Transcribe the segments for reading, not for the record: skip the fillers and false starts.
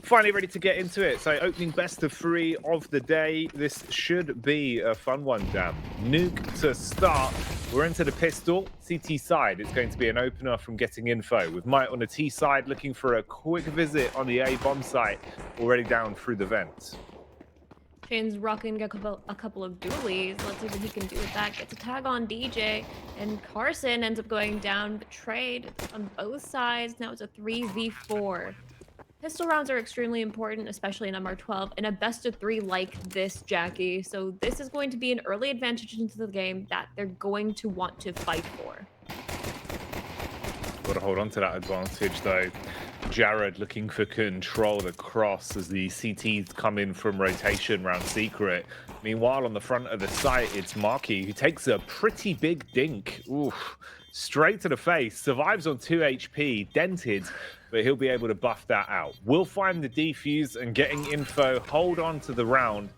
Finally ready to get into it. So opening best of 3 of the day. This should be a fun one, Dan. Nuke to start. We're into the pistol. CT side. It's going to be an opener from getting info. With Might on the T side looking for a quick visit on the A bomb site. Already down through the vent. Shane's rocking a couple of dualies. Let's see what he can do with that. Gets a tag on DJ, and Carson ends up going down. Betrayed on both sides. Now it's a 3v4. Pistol rounds are extremely important, especially in MR12, in a best of 3 like this, Jackie. So this is going to be an early advantage into the game that they're going to want to fight for. Got to hold on to that advantage, though. Jared looking for control across as the CTs come in from rotation round secret. Meanwhile, on the front of the site, it's Marky who takes a pretty big dink. Oof. Straight to the face. Survives on 2 HP, dented, but he'll be able to buff that out. We'll find the defuse and getting info. Hold on to the round.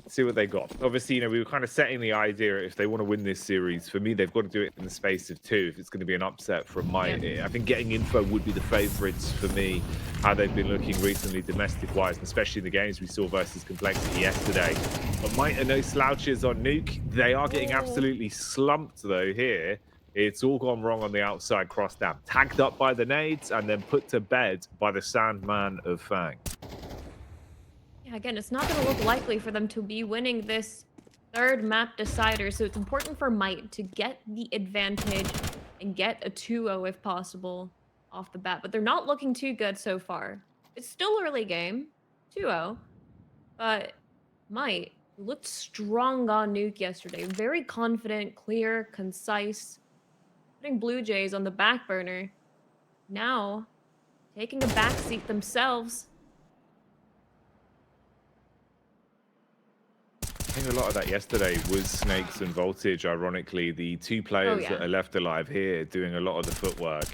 See what they got. Obviously, you know, we were kind of setting the idea if they want to win this series. For me, they've got to do it in the space of 2 if it's going to be an upset from Might. I think getting info would be the favorites for me, how they've been looking recently domestic-wise, and especially the games we saw versus Complexity yesterday. But Might are no slouches on Nuke. They are getting absolutely slumped, though, here. It's all gone wrong on the outside cross down. Tagged up by the nades and then put to bed by the Sandman of Fang. Again, it's not going to look likely for them to be winning this third map decider, so it's important for Might to get the advantage and get a 2-0 if possible off the bat. But they're not looking too good so far. It's still early game, 2-0, but Might looked strong on Nuke yesterday. Very confident, clear, concise, putting Blue Jays on the back burner. Now, taking a backseat themselves. I think a lot of that yesterday was Snakes and Voltage. Ironically, the 2 players that are left alive here doing a lot of the footwork.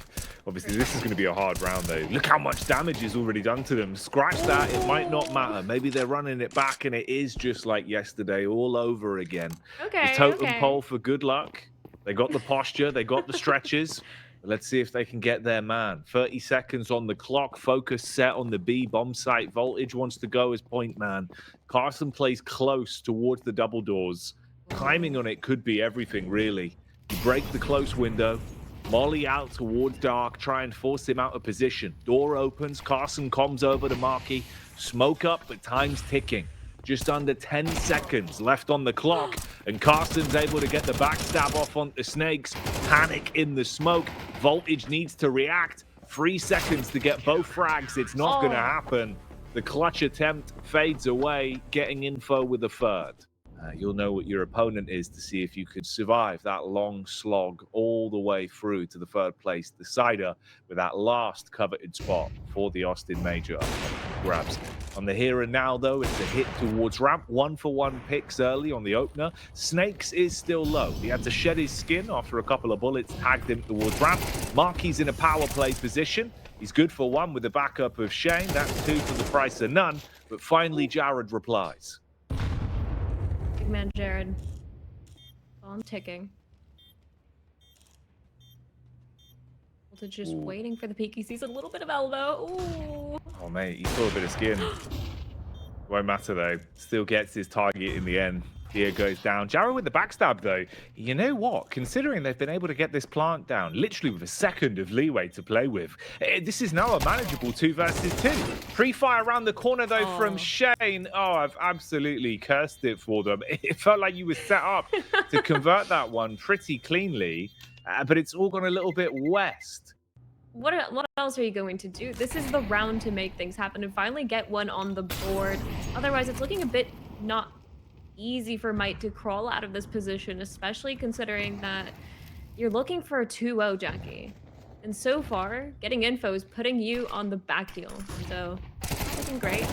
Obviously, this is going to be a hard round, though. Look how much damage is already done to them. Scratch that. It might not matter. Maybe they're running it back, and it is just like yesterday all over again. Okay, the totem pole for good luck. They got the posture. They got the stretches. Let's see if they can get their man. 30 seconds on the clock. Focus set on the B bomb site. Voltage wants to go as point man. Carson plays close towards the double doors. Timing on it could be everything, really. You break the close window. Molly out towards Dark. Try and force him out of position. Door opens. Carson comms over to Marky. Smoke up, but time's ticking. Just under 10 seconds left on the clock, and Carson's able to get the backstab off on the Snakes. Panic in the smoke. Voltage needs to react. 3 seconds to get both frags. It's not going to happen. The clutch attempt fades away, getting info with a third. You'll know what your opponent is to see if you could survive that long slog all the way through to the third place decider with that last coveted spot for the Austin Major grabs. On the here and now, though, it's a hit towards ramp. 1-for-1 picks early on the opener. Snakes is still low. He had to shed his skin after a couple of bullets tagged him towards ramp. Marky's in a power play position. He's good for 1 with the backup of Shane. That's 2 for the price of none. But finally, Jared replies. Big man Jared. On ticking. Voltage just waiting for the peak. He sees a little bit of elbow. Ooh. Oh, mate, he saw a bit of skin. Won't matter, though. Still gets his target in the end. Here goes down. Jared with the backstab, though. You know what? Considering they've been able to get this plant down, literally with a second of leeway to play with, this is now a manageable 2 versus 2. Pre-fire around the corner, though, from Shane. Oh, I've absolutely cursed it for them. It felt like you were set up to convert that one pretty cleanly, but it's all gone a little bit west. What else are you going to do? This is the round to make things happen and finally get one on the board. Otherwise, it's looking a bit not easy for Might to crawl out of this position, especially considering that you're looking for a 2-0, Jackie. And so far, getting info is putting you on the back heel. So, looking great.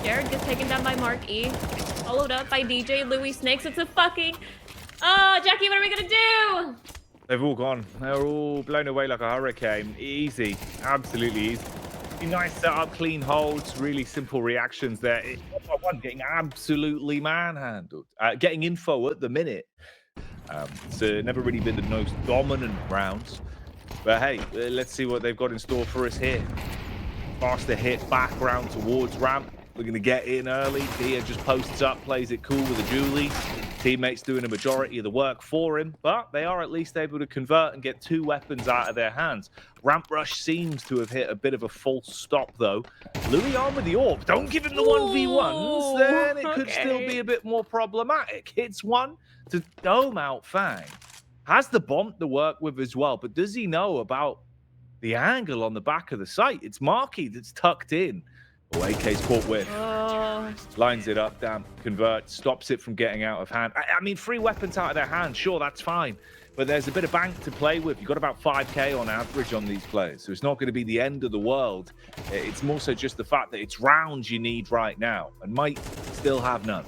Jared gets taken down by Mark E. Followed up by DJ Louis Snakes. It's a fucking... Oh, Jackie, what are we gonna do? They've all gone. They're all blown away like a hurricane. Easy. Absolutely easy. Nice setup, clean holds, really simple reactions there. 1-by-1, getting absolutely manhandled. Getting info at the minute. So never really been the most dominant rounds. But hey, let's see what they've got in store for us here. Faster hit back round towards ramp. We're going to get in early. Dia just posts up, plays it cool with a Julie. Teammates doing a majority of the work for him, but they are at least able to convert and get 2 weapons out of their hands. Ramp Rush seems to have hit a bit of a false stop, though. Louis on with the AWP. Don't give him the 1v1s, then it could still be a bit more problematic. Hits one to dome out Fang. Has the bomb to work with as well, but does he know about the angle on the back of the site? It's Marky that's tucked in. Oh, AK's caught with. Oh. Lines it up, damn. Converts, stops it from getting out of hand. I mean, 3 weapons out of their hand, sure, that's fine. But there's a bit of bank to play with. You've got about 5K on average on these players. So it's not going to be the end of the world. It's more so just the fact that it's rounds you need right now. And might still have none.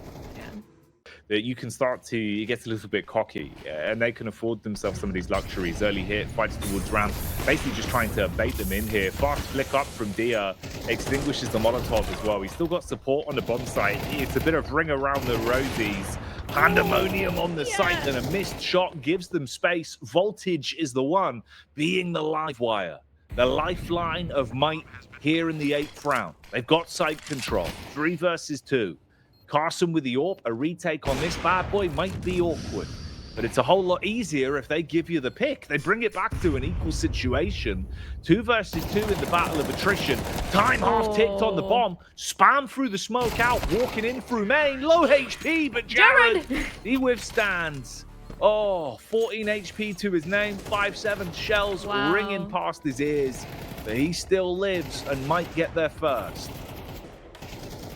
That you can start to, it gets a little bit cocky, and they can afford themselves some of these luxuries. Early hit, fights towards ramp, basically just trying to bait them in here. Fast flick up from Dia, extinguishes the Molotov as well. He's still got support on the bomb site. It's a bit of ring around the rosies. Pandemonium on the site, and a missed shot gives them space. Voltage is the one being the live wire, the lifeline of might here in the 8th round. They've got site control, 3 versus 2. Carson with the AWP, a retake on this bad boy might be awkward, but it's a whole lot easier if they give you the pick. They bring it back to an equal situation. 2 versus 2 in the battle of attrition. Time half ticked on the bomb. Spam through the smoke out, walking in through main. Low HP, but Jared, he withstands. Oh, 14 HP to his name. 5-7 shells ringing past his ears, but he still lives and might get there first.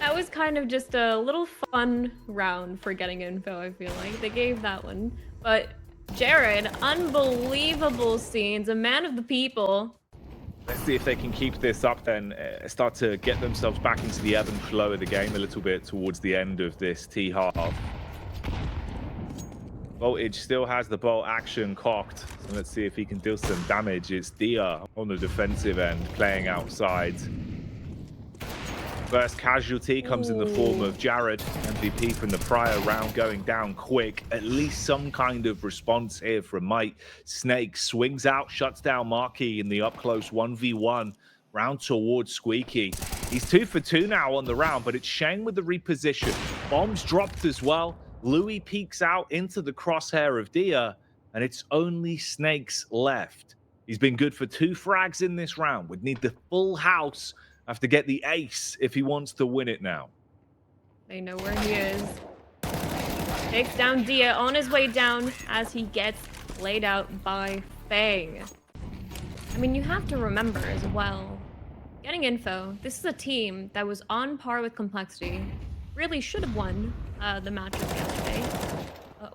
That was kind of just a little fun round for getting info, I feel like. They gave that one. But Jared, unbelievable scenes, a man of the people. Let's see if they can keep this up then, start to get themselves back into the ebb and flow of the game a little bit towards the end of this T-half. Voltage still has the bolt action cocked, so let's see if he can deal some damage. It's Dia on the defensive end, playing outside. First casualty comes in the form of Jared, MVP from the prior round, going down quick. At least some kind of response here from Mike. Snake swings out, shuts down Marquis in the up-close 1v1. Round towards Squeaky. He's 2 for 2 now on the round, but it's Shane with the reposition. Bombs dropped as well. Louis peeks out into the crosshair of Dia, and it's only Snakes left. He's been good for 2 frags in this round. Would need the full house. Have to get the ace if he wants to win it now. They know where he is. Takes down Dia on his way down as he gets laid out by Fang. I mean, you have to remember as well, getting info, this is a team that was on par with Complexity. Really should have won the matches yesterday.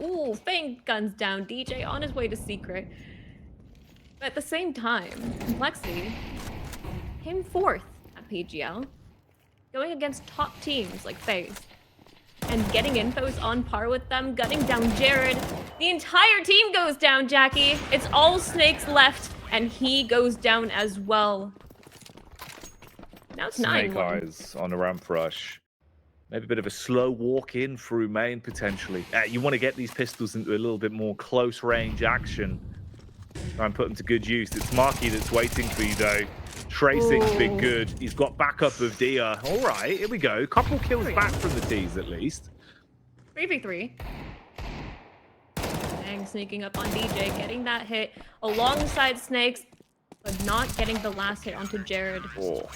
Ooh, Fang guns down DJ on his way to Secret. But at the same time, Complexity came 4th. PGL, going against top teams like FaZe, and getting infos on par with them, gunning down Jared. The entire team goes down, Jackie. It's all Snakes left, and he goes down as well. Now it's 9-1. Snake Eyes on a ramp rush. Maybe a bit of a slow walk in through main, potentially. You want to get these pistols into a little bit more close range action. Try and put them to good use. It's Marky that's waiting for you, though. Tracing's been good. He's got backup of Dia. All right, here we go. Couple kills back from the T's at least. 3v3. Bang sneaking up on DJ, getting that hit alongside Snakes, but not getting the last hit onto Jared. Oh.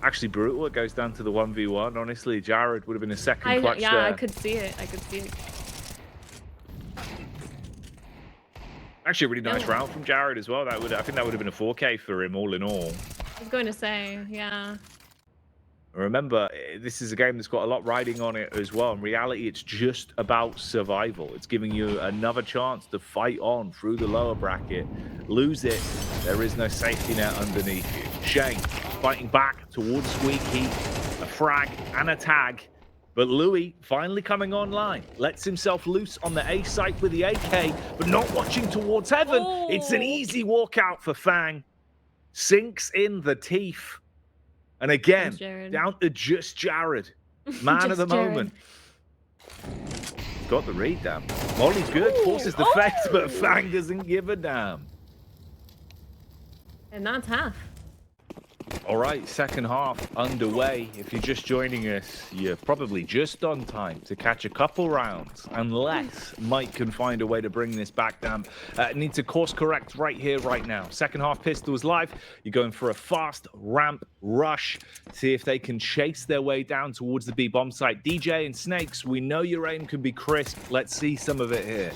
Actually brutal. It goes down to the 1v1. Honestly, Jared would have been a second clutch there. I could see it. I could see it. Actually, a really nice round from Jared as well. I think that would have been a 4K for him all in all. I was going to say, yeah. Remember, this is a game that's got a lot riding on it as well. In reality, it's just about survival. It's giving you another chance to fight on through the lower bracket. Lose it, there is no safety net underneath you. Shane fighting back towards Squeaky, a frag and a tag. But Louis finally coming online, lets himself loose on the A site with the AK, but not watching towards heaven. Oh. It's an easy walkout for Fang. Sinks in the teeth. And again, down to just Jared. Man just of the Jared. moment. Got the read, damn. Molly's good, forces the fence, but Fang doesn't give a damn. And that's half. All right, second half underway. If you're just joining us, you're probably just on time to catch a couple rounds, unless Mike can find a way to bring this back down. Need to course correct right here, right now. Second half pistols live. You're going for a fast ramp rush. See if they can chase their way down towards the B bomb site. DJ and Snakes, we know your aim can be crisp. Let's see some of it here.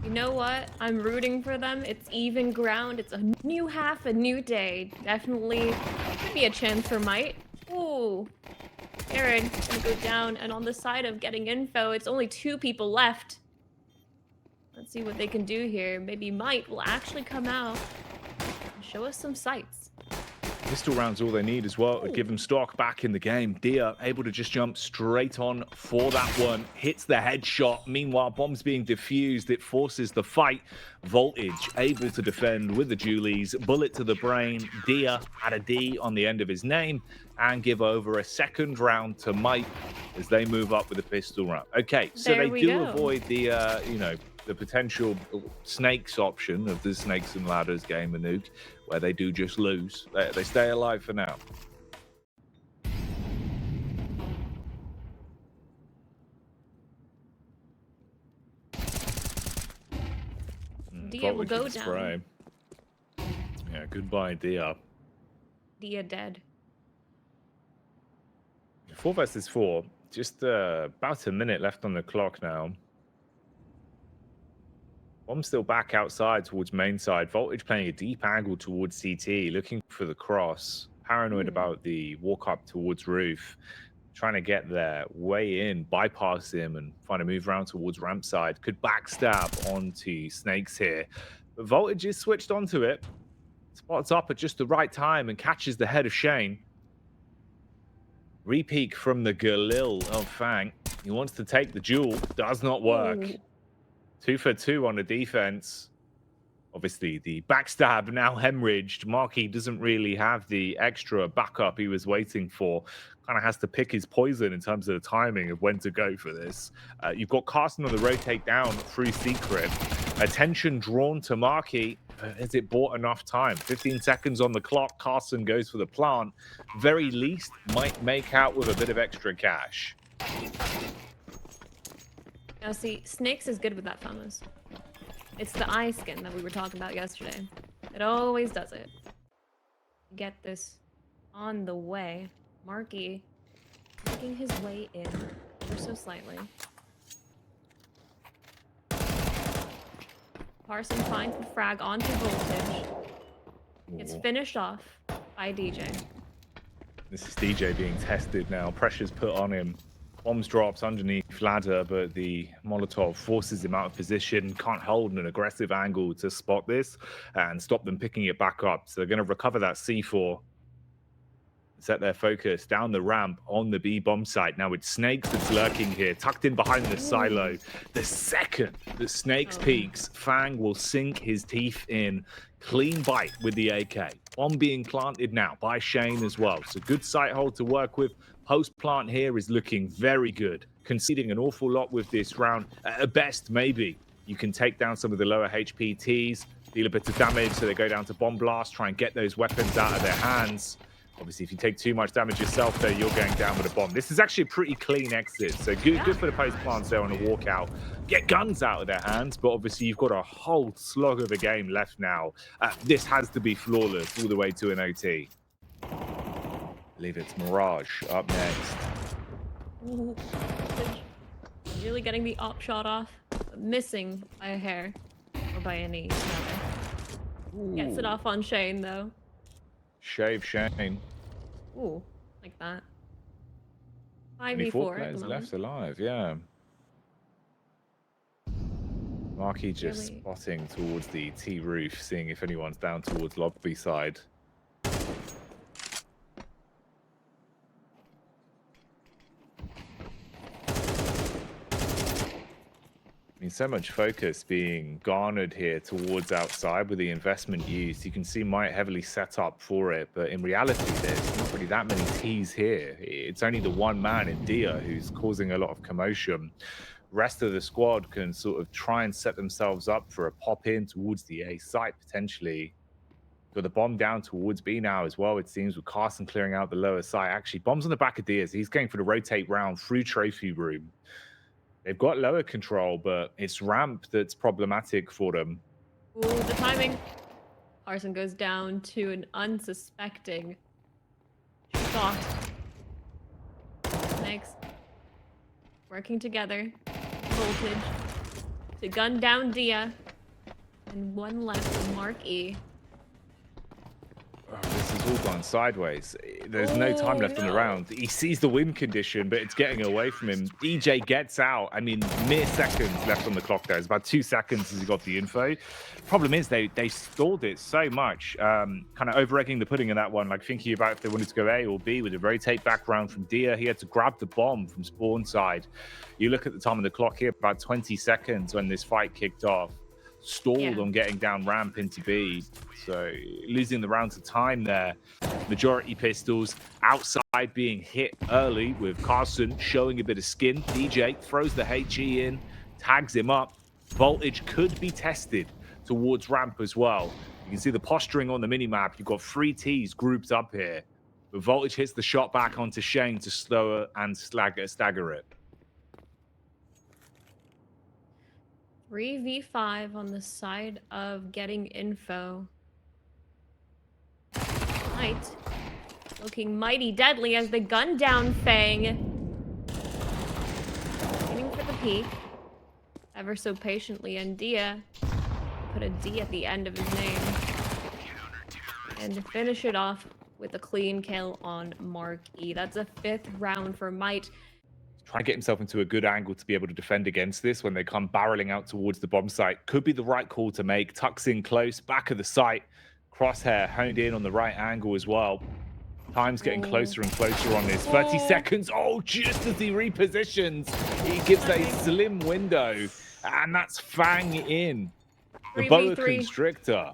You know what? I'm rooting for them. It's even ground. It's a new half, a new day. Definitely could be a chance for Might. Ooh. Aaron gonna go down, and on the side of getting info, it's only 2 people left. Let's see what they can do here. Maybe Might will actually come out and show us some sights. Pistol rounds all they need as well to give them stock back in the game. Dia able to just jump straight on for that one. Hits the headshot. Meanwhile, bombs being diffused. It forces the fight. Voltage able to defend with the Julies. Bullet to the brain. Dia had a D on the end of his name. And give over a second round to Mike as they move up with the pistol round. Okay, so There they we do go. avoid the, the potential snakes option of the Snakes and Ladders game of Nuke, where they do just lose. They stay alive for now. Dia will Voltage go with the down. spray. Yeah, goodbye, Dia. Dia dead. 4 versus 4. Just about a minute left on the clock now. Bomb's still back outside towards main side. Voltage playing a deep angle towards CT, looking for the cross. Paranoid about the walk up towards roof. Trying to get their way in, bypass him, and find a move around towards ramp side. Could backstab onto Snakes here. But Voltage is switched onto it. Spots up at just the right time and catches the head of Shane. Repeak from the Galil of Fang. He wants to take the duel. Does not work. Ooh. 2 for 2 on the defense. Obviously, the backstab now hemorrhaged. Markey doesn't really have the extra backup he was waiting for. Kind of has to pick his poison in terms of the timing of when to go for this. You've got Carson on the rotate down through Secret. Attention drawn to Markey. Has it bought enough time? 15 seconds on the clock. Carson goes for the plant. Very least might make out with a bit of extra cash. Now see, Snakes is good with that, Thomas. It's the eye skin that we were talking about yesterday. It always does it. Get this on the way. Marky making his way in ever so slightly. Parson finds the frag onto Voltage. Gets finished off by DJ. This is DJ being tested now. Pressure's put on him. Bombs drops underneath ladder, but the Molotov forces him out of position. Can't hold an aggressive angle to spot this and stop them picking it back up. So they're going to recover that C4. Set their focus down the ramp on the B bomb site. Now it's Snakes that's lurking here, tucked in behind the silo. The second that Snakes peeks, Fang will sink his teeth in. Clean bite with the AK. Bomb being planted now by Shane as well. So good sight hold to work with. Post plant here is looking very good. Conceding an awful lot with this round. At best, maybe you can take down some of the lower HPTs, deal a bit of damage so they go down to bomb blast, try and get those weapons out of their hands. Obviously, if you take too much damage yourself there, you're going down with a bomb. This is actually a pretty clean exit. So good for the post plants there on a walkout. Get guns out of their hands, but obviously you've got a whole slug of a game left now. This has to be flawless all the way to an OT. I believe it's Mirage up next. Ooh. Really getting the op shot off, but missing by a hair. Or by any rather. Gets it off on Shane though. Shave Shane. Ooh, like that. 24 5v4 at the players moment. left alive, yeah. Marky just Really? spotting towards the T roof, seeing if anyone's down towards lobby side. I mean, so much focus being garnered here towards outside with the investment used. You can see Might heavily set up for it, but in reality, there's not really that many T's here. It's only the one man in Dia who's causing a lot of commotion. Rest of the squad can sort of try and set themselves up for a pop in towards the A site, potentially. Got the bomb down towards B now as well, it seems, with Carson clearing out the lower side. Actually, bomb's on the back of Diaz. He's going for the rotate round through trophy room. They've got lower control, but it's ramp that's problematic for them. Ooh, the timing. Carson goes down to an unsuspecting shot. Snakes working together. Voltage to gun down Dia. And one left for Mark E. Oh, this has all gone sideways. There's no time left on the round. He sees the win condition, but it's getting away from him. DJ gets out. I mean, mere seconds left on the clock there. It's about 2 seconds since he got the info. Problem is, they stalled it so much. Kind of over-egging the pudding in that one, like thinking about if they wanted to go A or B with a rotate background from Dia. He had to grab the bomb from spawn side. You look at the time on the clock here, about 20 seconds when this fight kicked off. Stalled on getting down ramp into B, so losing the rounds of time there. Majority pistols outside being hit early with Carson showing a bit of skin. DJ throws the HE in, tags him up. Voltage could be tested towards ramp as well. You can see the posturing on the minimap. You've got 3 Ts grouped up here, but Voltage hits the shot back onto Shane to slower and stagger it. 3v5 on the side of getting info. Might looking mighty deadly as they gun down Fang. Waiting for the peek. Ever so patiently, and Dia put a D at the end of his name. And to finish it off with a clean kill on Mark E. That's a 5th round for Might. Try to get himself into a good angle to be able to defend against this when they come barreling out towards the bomb site. Could be the right call to make. Tucks in close, back of the site. Crosshair honed in on the right angle as well. Time's getting closer and closer on this. 30 seconds. Oh, just as he repositions, he gives a slim window. And that's Fang in. The boa constrictor.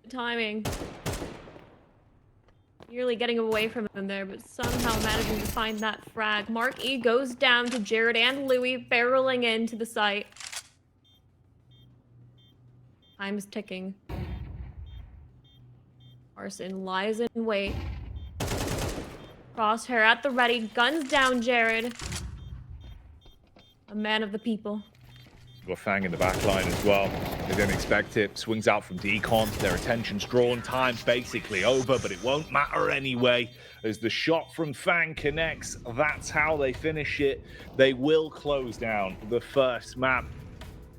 Timing. Nearly getting away from him there, but somehow managing to find that frag. Mark E goes down to Jared and Louis, barreling into the site. Time is ticking. Carson lies in wait. Crosshair at the ready, guns down Jared. A man of the people. Got Fang in the back line as well. They don't expect it. Swings out from decon. Their attention's drawn. Time's basically over, but it won't matter anyway. As the shot from Fang connects, that's how they finish it. They will close down the first map.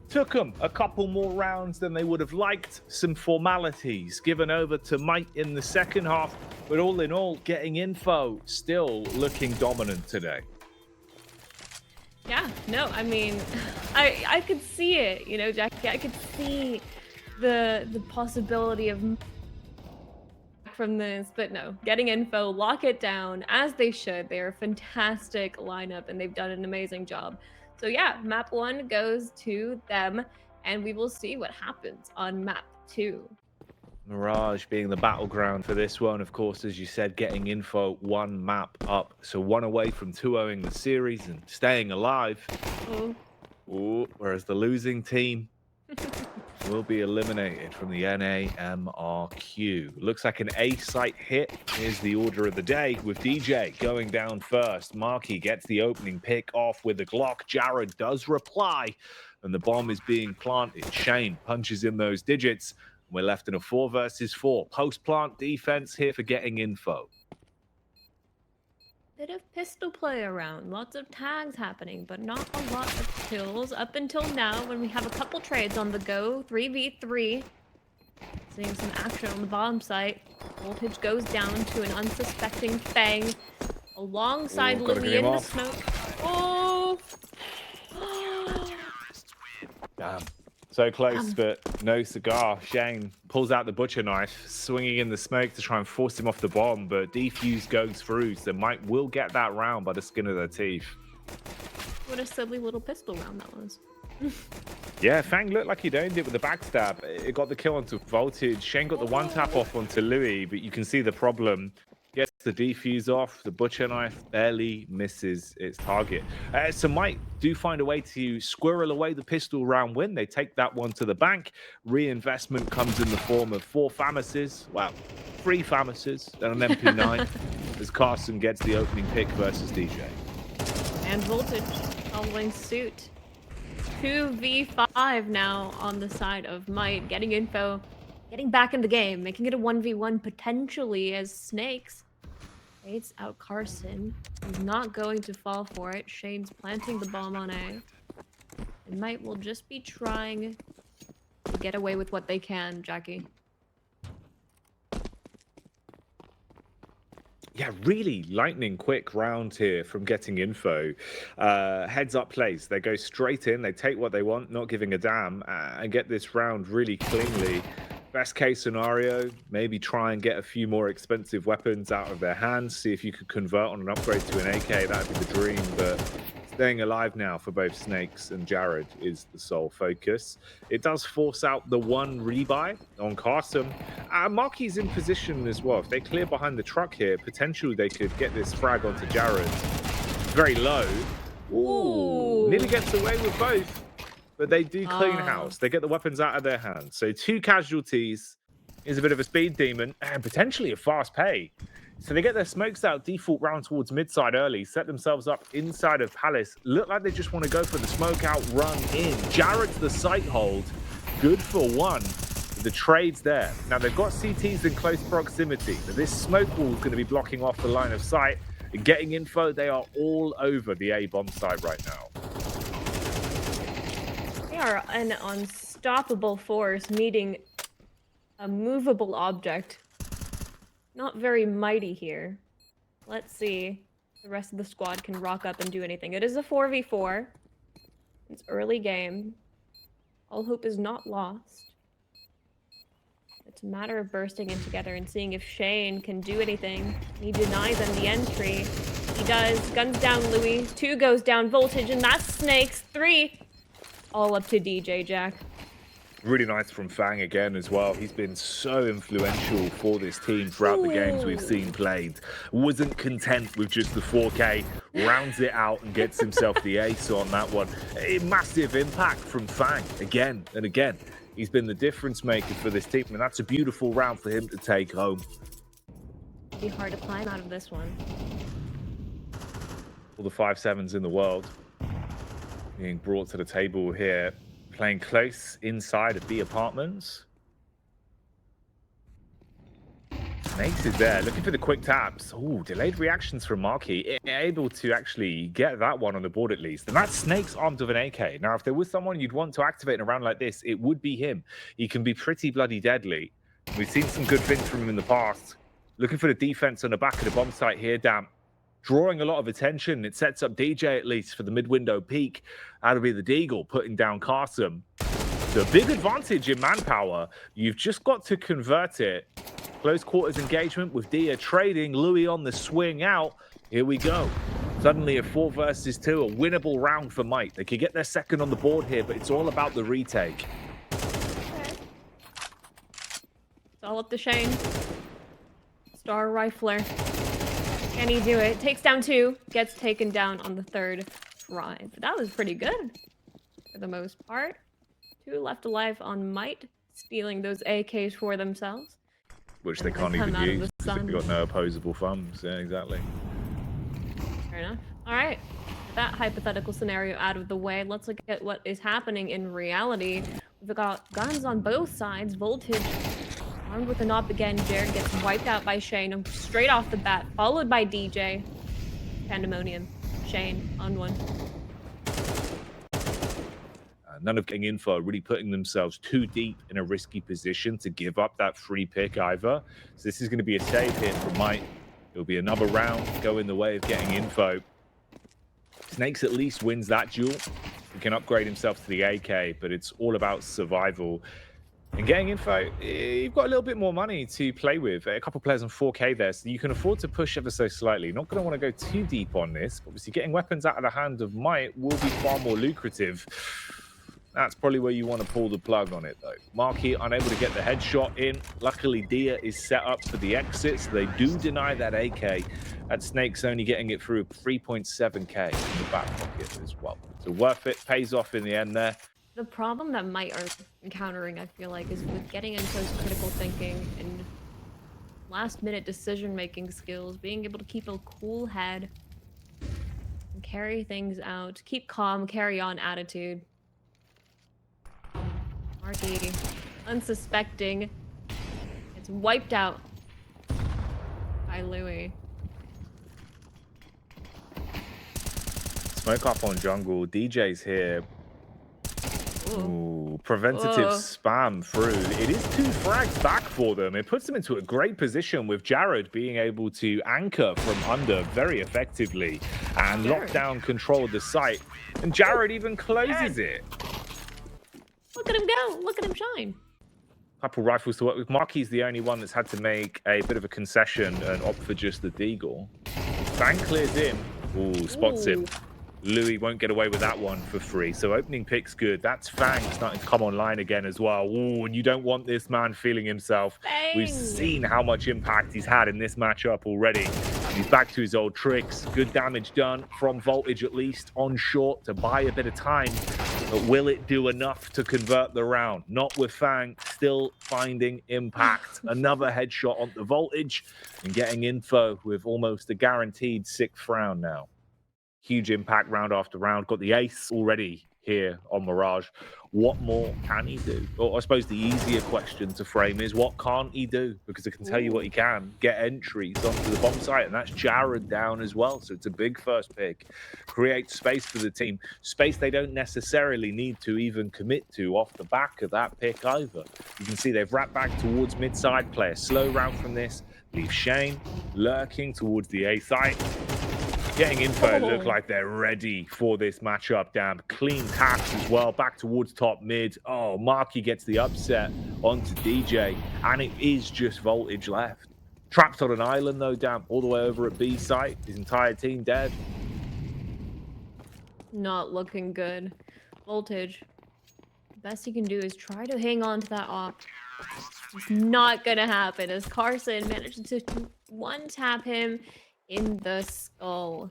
Took them a couple more rounds than they would have liked. Some formalities given over to Might in the second half. But all in all, getting info, still looking dominant today. Yeah, no, I mean, I could see it, you know, Jackie. I could see the possibility of from this, but no, getting info, lock it down as they should. They're a fantastic lineup and they've done an amazing job. So yeah, map 1 goes to them, and we will see what happens on map 2. Mirage being the battleground for this one, of course, as you said, getting info 1 map up. So 1 away from 2-0ing the series and staying alive. Ooh, whereas the losing team will be eliminated from the NA MRQ. Looks like an A site hit is the order of the day, with DJ going down first. Marky gets the opening pick off with the Glock. Jared does reply, and the bomb is being planted. Shane punches in those digits. We're left in a 4 versus 4. Post-plant defense here for getting info. Bit of pistol play around. Lots of tags happening, but not a lot of kills up until now when we have a couple trades on the go. 3v3. Seeing some action on the bottom site. Voltage goes down to an unsuspecting Fang alongside Louis in the smoke. Oh! Damn. So close, but no cigar. Shane pulls out the butcher knife, swinging in the smoke to try and force him off the bomb, but defuse goes through, so Mike will get that round by the skin of their teeth. What a silly little pistol round that was. Yeah, Fang looked like he'd owned it with the backstab. It got the kill onto Voltage. Shane got the one tap off onto Louis, but you can see the problem. Gets the defuse off. The butcher knife barely misses its target. So might do find a way to squirrel away the pistol round win. They take that one to the bank. Reinvestment comes in the form of 4 Famises. Well, 3 Famises and an MP9 as Carson gets the opening pick versus DJ. And Voltage following suit. 2v5 now on the side of Might, getting info, getting back in the game, making it a 1v1 potentially as Snakes baits out Carson. He's not going to fall for it. Shane's planting the bomb on A. And Might will just be trying to get away with what they can, Jackie. Yeah, really lightning quick round here from getting info. Heads up plays. They go straight in. They take what they want, not giving a damn, and get this round really cleanly. Best case scenario, maybe try and get a few more expensive weapons out of their hands. See if you could convert on an upgrade to an AK. That'd be the dream, but staying alive now for both Snakes and Jared is the sole focus. It does force out the 1 rebuy on Carson. Marky's in position as well. If they clear behind the truck here, potentially they could get this frag onto Jared. Very low. Ooh. Nearly gets away with both. But they do clean house. They get the weapons out of their hands. So 2 casualties is a bit of a speed demon and potentially a fast pay. So they get their smokes out, default round towards mid-side early, set themselves up inside of Palace. Look like they just want to go for the smoke out, run in. Jared's the sight hold. Good for 1. The trade's there. Now they've got CTs in close proximity. So this smoke wall is going to be blocking off the line of sight. Getting info, they are all over the A bomb site right now. They are an unstoppable force meeting a movable object. Not very mighty here. Let's see if the rest of the squad can rock up and do anything. It is a 4v4. It's early game. All hope is not lost. It's a matter of bursting in together and seeing if Shane can do anything. He denies them the entry. He does. Guns down Louis. 2 goes down Voltage, and that's Snakes. 3. All up to DJ Jack. Really nice from Fang again as well. He's been so influential for this team throughout the games we've seen played. Wasn't content with just the 4K, rounds it out and gets himself the ace on that one. A massive impact from Fang again and again. He's been the difference maker for this team, and that's a beautiful round for him to take home. It'll be hard to climb out of this one. All the 5-7s in the world being brought to the table here. Playing close inside of B apartments. Snakes is there, looking for the quick taps. Ooh, delayed reactions from Marky. Able to actually get that one on the board at least. And that's Snakes armed with an AK. Now, if there was someone you'd want to activate in a round like this, it would be him. He can be pretty bloody deadly. We've seen some good things from him in the past. Looking for the defense on the back of the bomb site here, Damp. Drawing a lot of attention. It sets up DJ at least for the mid-window peak. That'll be the Deagle putting down Carson. The big advantage in manpower. You've just got to convert it. Close quarters engagement with Dia trading. Louis on the swing out. Here we go. Suddenly a 4 versus 2. A winnable round for Mike. They could get their second on the board here, but it's all about the retake. Okay. It's all up to Shane. Star Rifler. Can he do it? Takes down 2. Gets taken down on the 3rd try. But that was pretty good for the most part. 2 left alive on Might, stealing those AKs for themselves. Which they can't even use because they've got no opposable thumbs. Yeah, exactly. Fair enough. All right. With that hypothetical scenario out of the way, let's look at what is happening in reality. We've got guns on both sides. Voltage armed with an op again. Jared gets wiped out by Shane straight off the bat, followed by DJ. Pandemonium. Shane on 1. None of getting info, really putting themselves too deep in a risky position to give up that free pick either. So this is going to be a save here from Mike. It'll be another round go in the way of getting info. Snakes at least wins that duel. He can upgrade himself to the AK, but it's all about survival. And getting info, you've got a little bit more money to play with. A couple players on 4K there, so you can afford to push ever so slightly. Not going to want to go too deep on this. Obviously, getting weapons out of the hand of Mike will be far more lucrative. That's probably where you want to pull the plug on it, though. Marquis unable to get the headshot in. Luckily, Dia is set up for the exit, so they do deny that AK. That Snake's only getting it through 3.7k in the back pocket as well. So worth it. Pays off in the end there. The problem that Might are encountering, I feel like, is with getting into those critical thinking and last-minute decision-making skills, being able to keep a cool head and carry things out, keep calm, carry on attitude. Marky, unsuspecting, it's wiped out by Louis. Smoke up on jungle. DJ's here. Ooh, preventative spam through. It is 2 frags back for them. It puts them into a great position with Jared being able to anchor from under very effectively and lock down control of the site. And Jared even closes it. Look at him go. Look at him shine. Couple rifles to work with. Marky's the only one that's had to make a bit of a concession and opt for just the deagle. Fang clears in. Ooh, spots him. Louis won't get away with that one for free. So opening pick's good. That's Fang starting to come online again as well. Ooh, and you don't want this man feeling himself. Fang. We've seen how much impact he's had in this matchup already. He's back to his old tricks. Good damage done from Voltage, at least on short, to buy a bit of time. But will it do enough to convert the round? Not with Fang, still finding impact. Another headshot on the Voltage and getting info with almost a guaranteed 6th round now. Huge impact round after round. Got the ace already here on Mirage. What more can he do? Or I suppose the easier question to frame is, what can't he do? Because I can tell you what he can. Get entries onto the bomb site, and that's Jared down as well. So it's a big first pick. Create space for the team. Space they don't necessarily need to even commit to off the back of that pick either. You can see they've wrapped back towards mid-side. Play a slow route from this. Leave Shane lurking towards the A site. Getting info, look like they're ready for this matchup. Damn, clean taps as well, back towards top mid. Oh, Marky gets the upset onto DJ, and it is just Voltage left. Trapped on an island though, damn, all the way over at B site. His entire team dead. Not looking good. Voltage, best he can do is try to hang on to that op. It's not gonna happen as Carson manages to one-tap him in the skull.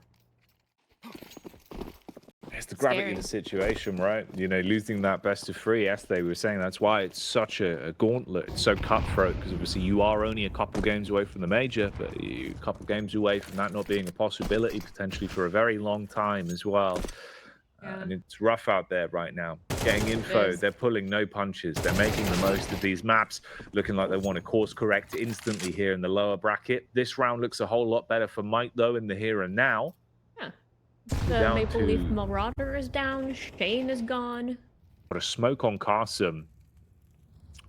It's the gravity of the situation, right? You know, losing that best of 3, as they were saying, that's why it's such a gauntlet. It's so cutthroat, because obviously you are only a couple games away from the major, but you're a couple games away from that not being a possibility, potentially for a very long time as well. And it's rough out there right now. Getting info, they're pulling no punches. They're making the most of these maps, looking like they want to course correct instantly here in the lower bracket. This round looks a whole lot better for Mike, though, in the here and now. Yeah. The Maple Leaf Marauder is down. Shane is gone. Got a smoke on Carson.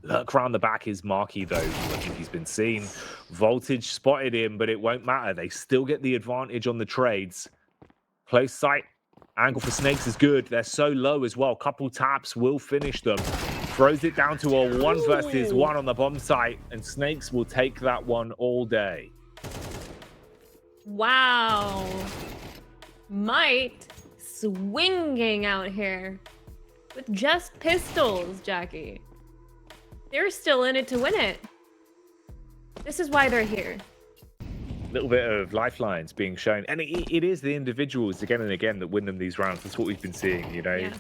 Lurk around the back is Marky, though. I think he's been seen. Voltage spotted him, but it won't matter. They still get the advantage on the trades. Close sight. Angle for Snakes is good. They're so low as well. Couple taps will finish them. Throws it down to a 1 versus 1 on the bomb site, and Snakes will take that one all day. Wow. Might swinging out here with just pistols, Jackie. They're still in it to win it. This is why they're here. Little bit of lifelines being shown, and it is the individuals again and again that win them these rounds. That's what we've been seeing, you know.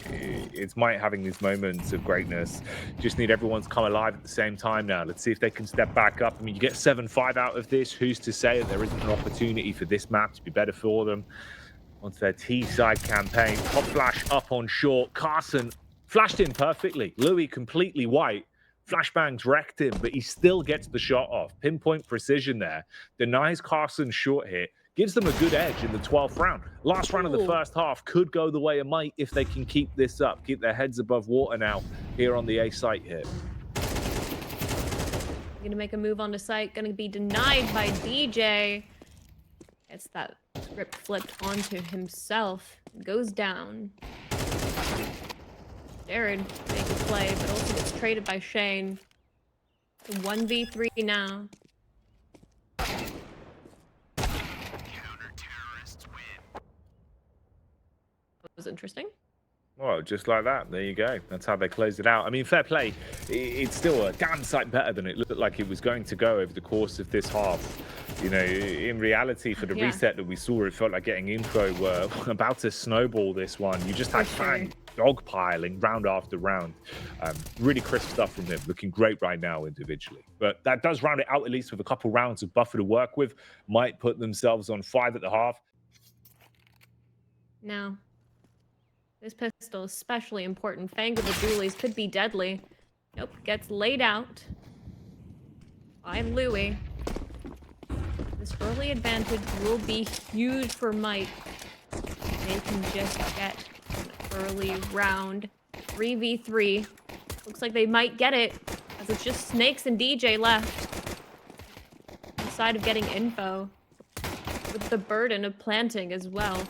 It's Might having these moments of greatness. Just need everyone to come alive at the same time now. Let's see if they can step back up. I mean, you get 7-5 out of this. Who's to say that there isn't an opportunity for this map to be better for them onto their T-side campaign? Pop flash up on short. Carson flashed in perfectly. Louis completely white. Flashbangs wrecked him, but he still gets the shot off. Pinpoint precision there. Denies Carson's short hit. Gives them a good edge in the 12th round. Last round of the first half could go the way of Might if they can keep this up. Keep their heads above water now here on the A site here. Gonna make a move on the site. Gonna be denied by DJ. Gets that script flipped onto himself. Goes down. Jared makes a play, but also gets traded by Shane. It's a 1v3 now. That was interesting. Well, just like that. There you go. That's how they closed it out. I mean, fair play. It's still a damn sight better than it looked like it was going to go over the course of this half. You know, in reality, for the Yeah, reset that we saw, it felt like getting info were about to snowball this one. You just for had sure. Fang dogpiling round after round. Really crisp stuff from him. Looking great right now individually. But that does round it out, at least with a couple rounds of buffer to work with. Might put themselves on 5 at the half. Now, this pistol is especially important. Fang with the dualies could be deadly. Nope, gets laid out by Louis. This early advantage will be huge for Mike. They can just get an early round. 3v3. Looks like they might get it, as it's just Snakes and DJ left. Inside of getting info, with the burden of planting as well.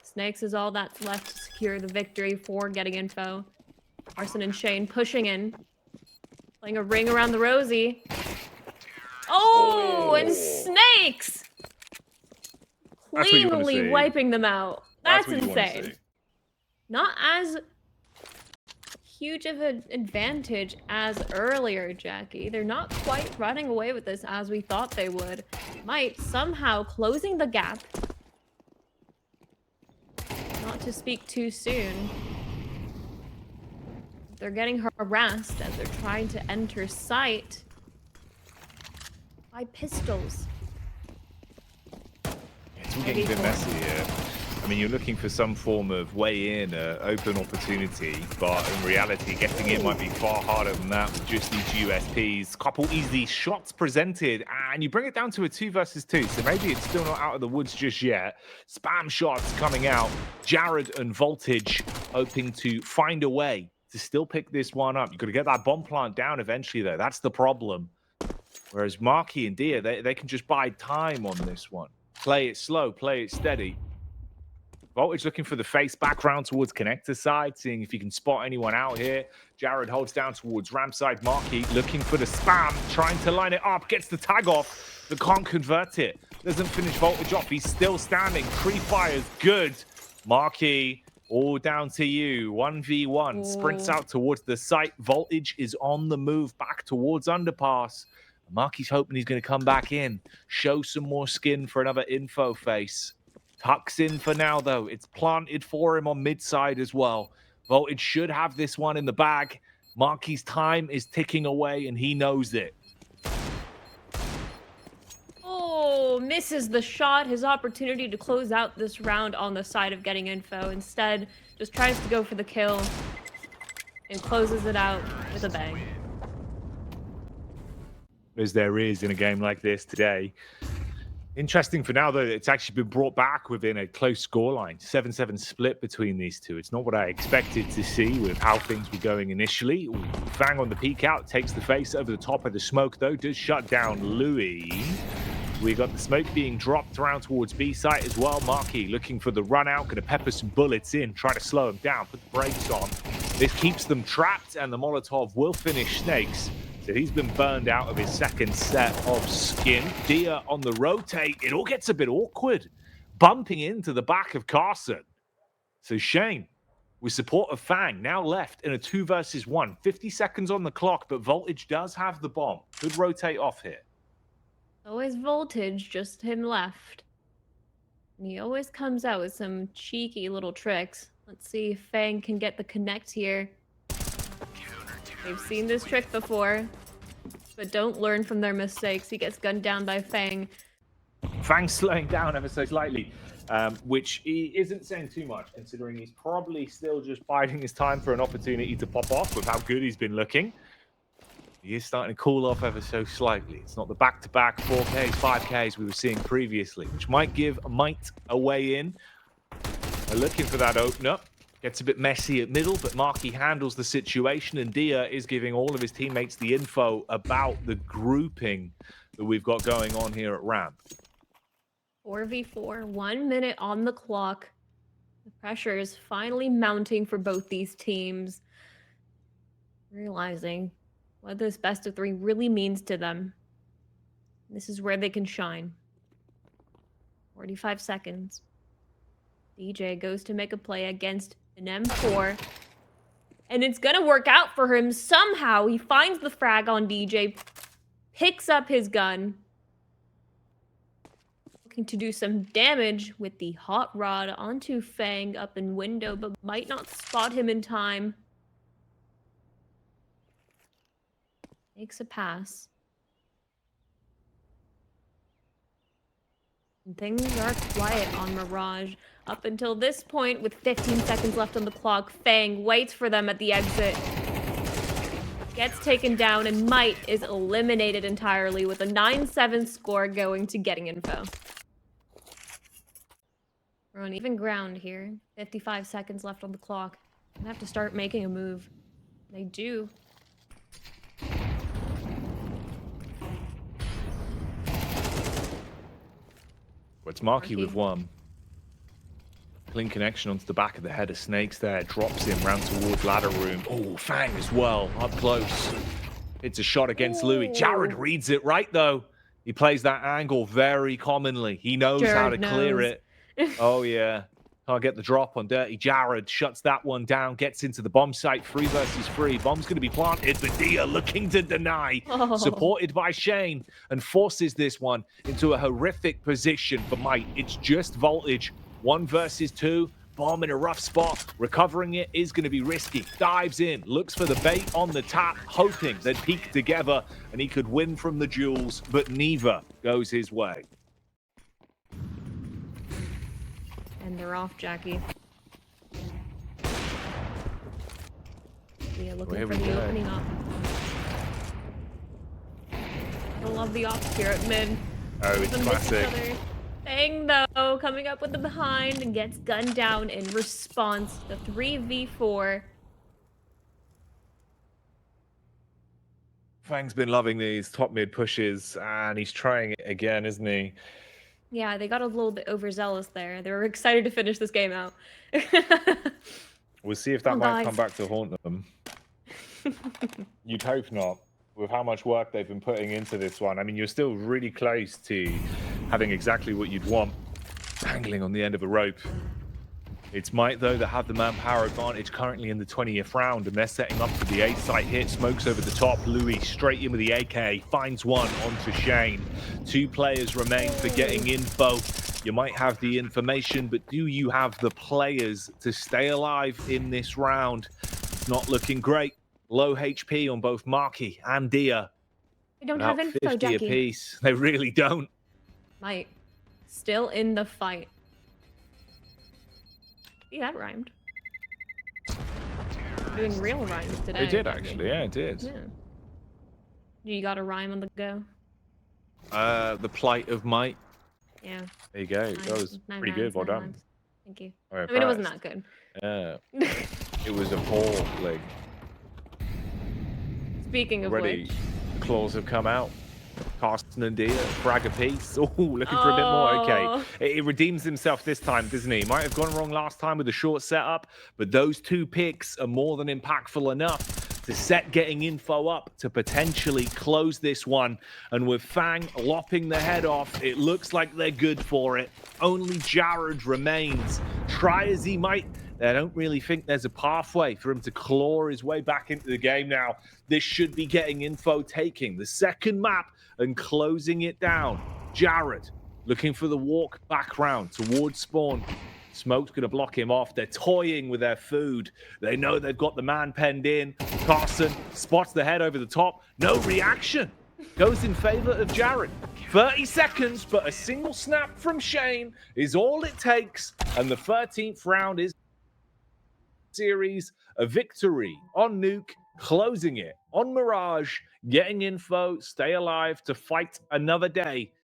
Snakes is all that's left to secure the victory for getting info. Arson and Shane pushing in. Playing a ring around the rosy. Oh, and Snakes! That's what you wanna Cleanly see. wiping them out. That's what you wanna insane. see. Not as huge of an advantage as earlier, Jackie. They're not quite running away with this as we thought they would. Might somehow closing the gap. Not to speak too soon. They're getting harassed as they're trying to enter site by pistols. It's all getting a bit messy here. I mean, you're looking for some form of way in, open opportunity, but in reality, getting in might be far harder than that with just these USPs. Couple easy shots presented, and you bring it down to a 2 versus 2, so maybe it's still not out of the woods just yet. Spam shots coming out. Jared and Voltage hoping to find a way to still pick this one up. You've got to get that bomb plant down eventually, though. That's the problem. Whereas Marky and Dia, they can just buy time on this one. Play it slow, play it steady. Voltage looking for the face back round towards connector side, seeing if he can spot anyone out here. Jared holds down towards ramp side. Marky looking for the spam, trying to line it up, gets the tag off, but can't convert it. Doesn't finish Voltage off. He's still standing. Pre-fire's good. Marky, all down to you. 1v1. Sprints out towards the site. Voltage is on the move back towards underpass. Marky's hoping he's going to come back in, show some more skin for another info face. Tucks in for now, though. It's planted for him on mid-side as well. Voltage should have this one in the bag. Marky's time is ticking away, and he knows it. Oh, misses the shot. His opportunity to close out this round on the side of getting info. Instead, just tries to go for the kill and closes it out with a bang. As there is in a game like this today. Interesting for now, though, it's actually been brought back within a close scoreline. 7-7 split between these two. It's not what I expected to see with how things were going initially. Ooh, Fang on the peek out, takes the face over the top of the smoke, though. Does shut down Louis. We got the smoke being dropped around towards B site as well. Marky looking for the run out, going to pepper some bullets in, try to slow him down, put the brakes on. This keeps them trapped, and the Molotov will finish Snakes. So he's been burned out of his second set of skin. Dia on the rotate. It all gets a bit awkward, bumping into the back of Carson. So Shane, with support of Fang, now left in a 2 versus 1. 50 seconds on the clock, but Voltage does have the bomb. Could rotate off here. Always Voltage, just him left. And he always comes out with some cheeky little tricks. Let's see if Fang can get the connect here. They've seen this trick before, but don't learn from their mistakes. He gets gunned down by Fang. Fang's slowing down ever so slightly, which he isn't saying too much, considering he's probably still just biding his time for an opportunity to pop off with how good he's been looking. He is starting to cool off ever so slightly. It's not the back-to-back 4Ks, 5Ks we were seeing previously, which might give Might a way in. They're looking for that opener. Gets a bit messy at middle, but Marky handles the situation, and Dia is giving all of his teammates the info about the grouping that we've got going on here at ramp. 4v4, 1 minute on the clock. The pressure is finally mounting for both these teams, realizing what this best of 3 really means to them. This is where they can shine. 45 seconds. DJ goes to make a play against an M4. And it's gonna work out for him somehow. He finds the frag on DJ, picks up his gun. Looking to do some damage with the hot rod onto Fang up in window, but might not spot him in time. Makes a pass. And things are quiet on Mirage. Up until this point, with 15 seconds left on the clock, Fang waits for them at the exit. Gets taken down, and Might is eliminated entirely with a 9-7 score going to Getting Info. We're on even ground here. 55 seconds left on the clock. Gonna have to start making a move. They do. It's Marky with one. Clean connection onto the back of the head of Snakes there. Drops him round towards ladder room. Oh, Fang as well. Up close. It's a shot against Louis. Jared reads it right, though. He plays that angle very commonly. He knows how to clear it. Oh, yeah. Can't get the drop on Dirty Jared. Shuts that one down. Gets into the bomb site. 3 versus 3. Bomb's going to be planted. But Dia looking to deny. Supported by Shane. And forces this one into a horrific position for Might. It's just voltage. 1 versus 2. Bomb in a rough spot. Recovering it is going to be risky. Dives in. Looks for the bait on the tap. Hoping they'd peek together. And he could win from the duels. But neither goes his way. And they're off, Jackie. Yeah, looking for the opening up. I love the ops here at mid. Oh, it's classic. Fang, though, coming up with the behind and gets gunned down in response to 3v4. Fang's been loving these top mid pushes, and he's trying it again, isn't he? Yeah, they got a little bit overzealous there. They were excited to finish this game out. We'll see if that might come back to haunt them. You'd hope not, with how much work they've been putting into this one. I mean, you're still really close to having exactly what you'd want. Dangling on the end of a rope. It's Might, though, that have the manpower advantage currently in the 20th round, and they're setting up for the A site hit. Smokes over the top. Louis straight in with the AK. Finds one onto Shane. 2 players remain for getting info. You might have the information, but do you have the players to stay alive in this round? It's not looking great. Low HP on both Marky and Dia. They don't have info, 50 Jackie. apiece. They really don't. Might. Still in the fight. See, that rhymed. Doing real rhymes today. It did, actually. Yeah, it did. Yeah. You got a rhyme on the go? The plight of Might. Yeah. There you go. That was pretty good. Well done. Rhymes. Thank you. Right, I mean, it wasn't that good. Yeah. It was appalling. Speaking of which. The claws have come out. Carsten and Dia, frag a piece. Oh, looking for a bit more. Okay. It redeems himself this time, doesn't he? Might have gone wrong last time with a short setup, but those 2 picks are more than impactful enough to set getting info up to potentially close this one. And with Fang lopping the head off, it looks like they're good for it. Only Jared remains. Try as he might, I don't really think there's a pathway for him to claw his way back into the game now. This should be getting info, taking the second map and closing it down. Jared looking for the walk back round towards spawn. Smoke's going to block him off. They're toying with their food. They know they've got the man penned in. Carson spots the head over the top. No reaction. Goes in favor of Jared. 30 seconds, but a single snap from Shane is all it takes. And the 13th round is series, a victory on Nuke, closing it on Mirage, getting info, stay alive to fight another day